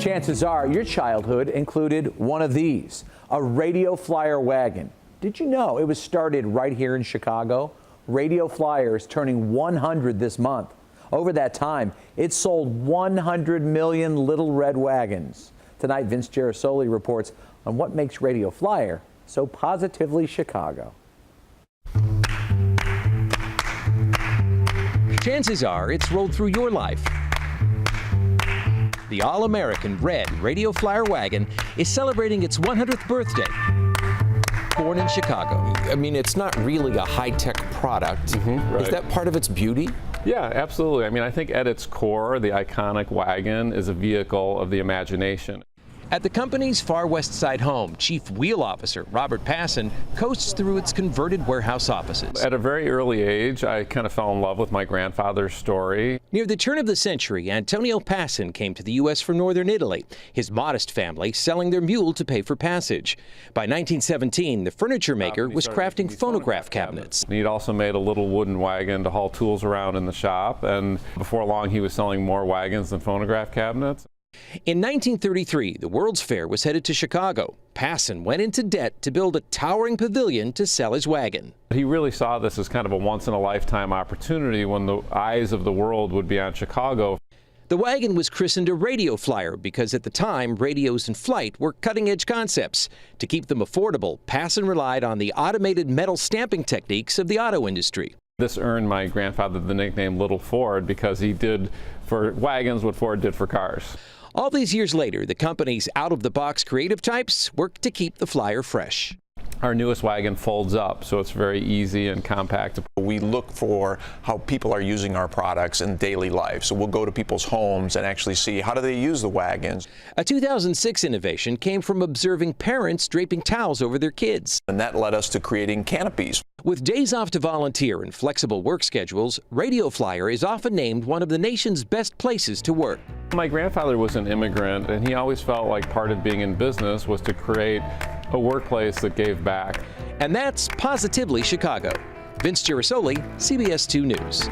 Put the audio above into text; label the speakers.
Speaker 1: Chances are your childhood included one of these, a Radio Flyer wagon. Did you know it was started right here in Chicago? Radio Flyer is turning 100 this month. Over that time, it sold 100 million little red wagons. Tonight, Vince Gerasoli reports on what makes Radio Flyer so positively Chicago.
Speaker 2: Chances are it's rolled through your life. The all-American red Radio Flyer wagon is celebrating its 100th birthday. Born in Chicago.
Speaker 3: I mean, it's not really a high-tech product.
Speaker 4: Right.
Speaker 3: Is that part of its beauty?
Speaker 4: Yeah, absolutely. I mean, I think at its core, the iconic wagon is a vehicle of the imagination.
Speaker 2: At the company's Far West Side home, Chief Wheel Officer Robert Passon coasts through its converted warehouse offices.
Speaker 4: At a very early age, I kind of fell in love with my grandfather's story.
Speaker 2: Near the turn of the century, Antonio Passon came to the U.S. from northern Italy, his modest family selling their mule to pay for passage. By 1917, the furniture maker was crafting phonograph cabinets.
Speaker 4: He'd also made a little wooden wagon to haul tools around in the shop, and before long he was selling more wagons than phonograph cabinets.
Speaker 2: In 1933, the World's Fair was headed to Chicago. Passon went into debt to build a towering pavilion to sell his wagon.
Speaker 4: He really saw this as kind of a once-in-a-lifetime opportunity when the eyes of the world would be on Chicago.
Speaker 2: The wagon was christened a Radio Flyer because at the time, radios in flight were cutting-edge concepts. To keep them affordable, Passon relied on the automated metal stamping techniques of the auto industry.
Speaker 4: This earned my grandfather the nickname Little Ford because he did for wagons what Ford did for cars.
Speaker 2: All these years later, the company's out-of-the-box creative types work to keep the Flyer fresh.
Speaker 4: Our newest wagon folds up, so it's very easy and compact.
Speaker 5: We look for how people are using our products in daily life. So we'll go to people's homes and actually see how do they use the wagons.
Speaker 2: A 2006 innovation came from observing parents draping towels over their kids.
Speaker 5: And that led us to creating canopies.
Speaker 2: With days off to volunteer and flexible work schedules, Radio Flyer is often named one of the nation's best places to work.
Speaker 4: My grandfather was an immigrant, and he always felt like part of being in business was to create a workplace that gave back.
Speaker 2: And that's positively Chicago. Vince Gerasoli, CBS 2 News.